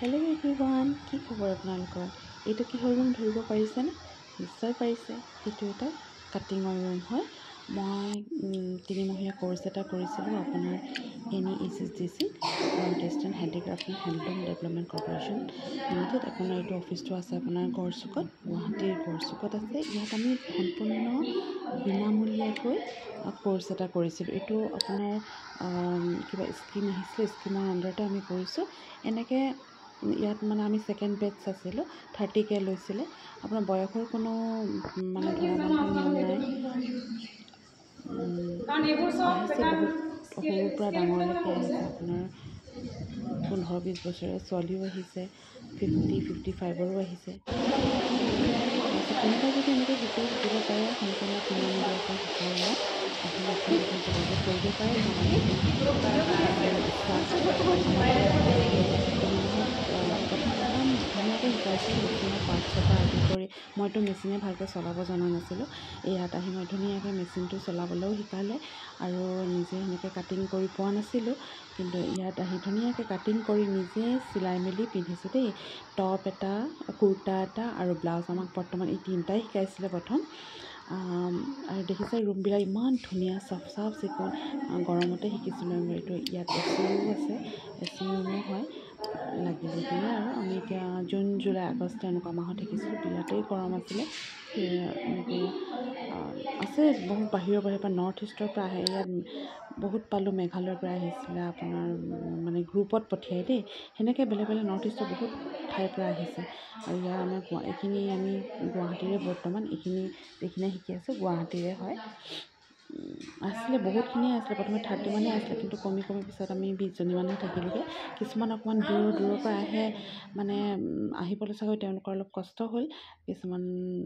Hello' everyone, কি খবৰ আপোনালোকৰ? এইটো কি হয় ৰুম ধৰিব পাৰিছেনে? নিশ্চয় পাৰিছে। এইটো এটা কাটিঙৰ ৰুম হয়। মই 3 মহীয়া কোৰ্চ এটা কৰিছিলোঁ আপোনাৰ NEHSDC north eastern handicraft and handloom development corporation limited. আপোনাৰ এইটো অফিচটো আছে আপোনাৰ গড়চুকত, গুৱাহাটীৰ গড়চুকত আছে। ইয়াত আমি সম্পূৰ্ণ বিনামূলীয়াকৈ কোৰ্চ এটা কৰিছিলোঁ। এইটো আপোনাৰ কিবা স্কিম আহিছিলে, স্কিমৰ আণ্ডাৰতে আমি কৰিছোঁ। এনেকৈ ইয়াত মানে আমি ছেকেণ্ড বেটছ আছিলোঁ, 30K লৈছিলে। আপোনাৰ বয়সৰ কোনো মানে ধৰা বন্ধা নিয়ম নাই। আহিছে বহুত সৰুৰ পৰা ডাঙৰলৈকে আহিছে। আপোনাৰ 15-20 বছৰীয়া ছোৱালীও আহিছে, 50-55ৰো আহিছে। তাৰপিছত কোনোবাই যদি এনেকৈ শিকিব পাৰে, সম্পূৰ্ণ বিনামূলীয়াকৈ শিকাওঁ ইয়াত। আহি আপোনালোকে যোগাযোগ কৰিব পাৰে। যদি শিকিবলৈ ইচ্ছা আছে আমাৰ ইয়াত 3 মাহত প্ৰথম ধুনীয়াকৈ শিকাইছিল। মেচিনৰ পাৰ্টছৰ পৰা আদি কৰি, মইতো মেচিনে ভালকৈ চলাব জনা নাছিলোঁ। ইয়াত আহি মই ধুনীয়াকৈ মেচিনটো চলাবলৈও শিকালে আৰু নিজে সেনেকৈ কাটিং কৰি পোৱা নাছিলোঁ, কিন্তু ইয়াত আহি ধুনীয়াকৈ কাটিং কৰি নিজে চিলাই মেলি পিন্ধিছোঁ দেই। টপ এটা, কুৰ্তা এটা আৰু ব্লাউজ। আমাক বৰ্তমান এই 3টাই শিকাইছিলে প্ৰথম। আৰু দেখিছে ৰুমবিলাক ইমান ধুনীয়া, চাফ চিকুণ। গৰমতে শিকিছিলোঁ আমি। এইটো ইয়াত AC আছে, AC ৰুমো হয়। লাগিলে দিয়ে আৰু আমি এতিয়া জুন, জুলাই, আগষ্ট এনেকুৱা মাহত শিকিছিলোঁ। বিৰাটেই গৰম আছিলে। এনেকৈ আছে বহুত বাহিৰৰ পৰা নৰ্থ ইষ্টৰ পৰা আহে। ইয়াত বহুত পালোঁ, মেঘালয়ৰ পৰা আহিছিলে আপোনাৰ মানে গ্ৰুপত পঠিয়াই দেই। সেনেকৈ বেলেগ বেলেগ নৰ্থ ইষ্টৰ বহুত ঠাইৰ পৰা আহিছে। আৰু ইয়াৰ আমাৰ এইখিনি আমি গুৱাহাটীৰে বৰ্তমান এইখিনি যিখিনি শিকি আছোঁ গুৱাহাটীৰে হয়। আছিলে বহুতখিনিয়ে আছিলে। প্ৰথমে 30 মানহে আছিলে, কিন্তু কমি পিছত আমি 20 জনীমানহে থাকিলোগৈ। কিছুমান অকণমান দূৰৰ পৰা আহে, মানে আহিবলৈ চাগৈ তেওঁলোকৰ অলপ কষ্ট হ'ল। কিছুমান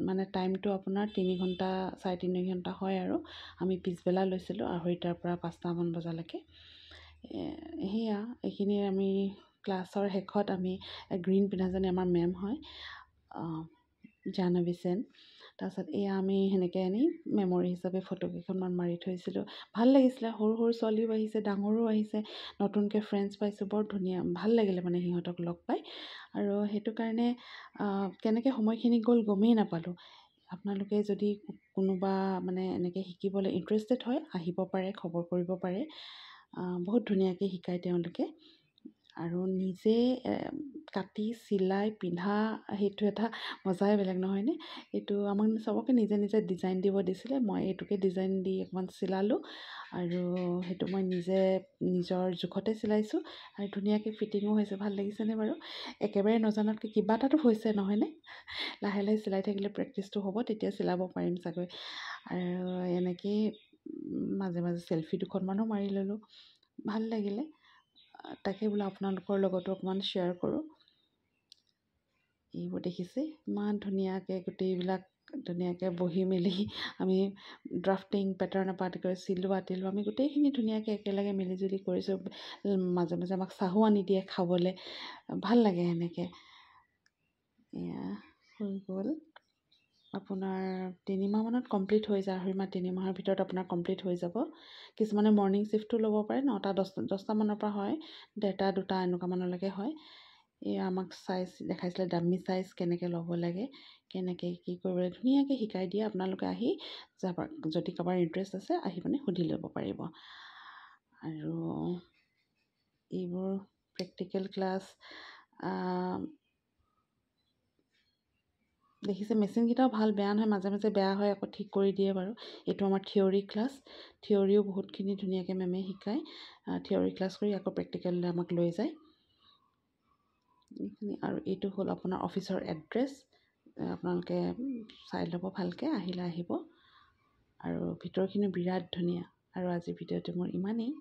মানে টাইমটো আপোনাৰ 3 ঘণ্টা 3.5 ঘণ্টা হয় আৰু আমি পিছবেলা লৈছিলোঁ 2:30টাৰ পৰা 5টামান বজালৈকে। সেয়া এইখিনি আমি ক্লাছৰ শেষত আমি গ্ৰীণ পিন্ধাজনী আমাৰ মেম হয়, জাহ্নৱী সেন। তাৰপাছত এয়া আমি সেনেকৈ আনি মেমৰি হিচাপে ফটো কেইখনমান মাৰি থৈছিলোঁ। ভাল লাগিছিলে। সৰু সৰু ছোৱালীও আহিছে, ডাঙৰো আহিছে। নতুনকৈ ফ্ৰেণ্ডছ পাইছোঁ, বৰ ধুনীয়া, ভাল লাগিলে মানে সিহঁতক লগ পাই। আৰু সেইটো কাৰণে কেনেকৈ সময়খিনি গ'ল গমেই নাপালোঁ। আপোনালোকে যদি কোনোবা মানে এনেকৈ শিকিবলৈ ইণ্টাৰেষ্টেড হয়, আহিব পাৰে, খবৰ কৰিব পাৰে। বহুত ধুনীয়াকৈ শিকায় তেওঁলোকে। আৰু নিজে কাটি চিলাই পিন্ধা সেইটো এটা মজাই বেলেগ, নহয়নে? এইটো আমাক চবকে নিজে নিজে ডিজাইন দিব দিছিলে। মই এইটোকে ডিজাইন দি অকণমান চিলালোঁ আৰু সেইটো মই নিজে নিজৰ জোখতে চিলাইছোঁ আৰু ধুনীয়াকৈ ফিটিঙো হৈছে। ভাল লাগিছেনে বাৰু? একেবাৰে নজনাতকৈ কিবা এটাতো হৈছে, নহয়নে? লাহে লাহে চিলাই থাকিলে প্ৰেক্টিচটো হ'ব, তেতিয়া চিলাব পাৰিম চাগৈ। আৰু এনেকৈয়ে মাজে মাজে চেল্ফি 2খনমানো মাৰি ল'লোঁ। ভাল লাগিলে। তাকে বোলো আপোনালোকৰ লগতো অকণমান শ্বেয়াৰ কৰোঁ। এইবোৰ দেখিছে ইমান ধুনীয়াকৈ গোটেইবিলাক ধুনীয়াকৈ বহি মেলি আমি ড্ৰাফটিং পেটাৰ্ণৰ পৰা আদি কৰি চিলোৱা তিলোৱা আমি গোটেইখিনি ধুনীয়াকৈ একেলগে মিলিজুলি কৰিছোঁ। মাজে মাজে আমাক চাহো আনি দিয়ে খাবলৈ, ভাল লাগে সেনেকৈ। এয়া হৈ গ'ল আপোনাৰ 3 মাহমানত কমপ্লিট হৈ যায়। 3 মাহৰ ভিতৰত আপোনাৰ কমপ্লিট হৈ যাব। কিছুমানে মৰ্ণিং শ্বিফ্টটো ল'ব পাৰে, 9টা-10টা মানৰ পৰা হয়, 1:30-2টা এনেকুৱা মানলৈকে হয়। এয়া আমাক চাইজ দেখাইছিলে, ডাম্মি চাইজ কেনেকৈ ল'ব লাগে, কেনেকৈ কি কৰিব লাগে, ধুনীয়াকৈ শিকাই দিয়ে। আপোনালোকে আহি যাব, যদি কাৰোবাৰ ইণ্টাৰেষ্ট আছে আহি মানে সুধি ল'ব পাৰিব। আৰু এইবোৰ প্ৰেক্টিকেল ক্লাছ দেখিছে। মেচিনকেইটাও ভাল, বেয়া নহয়। মাজে মাজে বেয়া হয়, আকৌ ঠিক কৰি দিয়ে বাৰু। এইটো আমাৰ থিয়ৰী ক্লাছ। থিয়ৰীও বহুতখিনি ধুনীয়াকৈ মেমে শিকায়। থিয়ৰী ক্লাছ কৰি আকৌ প্ৰেক্টিকেললৈ আমাক লৈ যায়। এইখিনি আৰু এইটো হ'ল আপোনাৰ অফিচৰ এড্ৰেছ। আপোনালোকে চাই ল'ব ভালকৈ, আহিলে আহিব। আৰু ভিতৰখিনি বিৰাট ধুনীয়া। আৰু আজিৰ ভিডিঅ'টো মোৰ ইমানেই।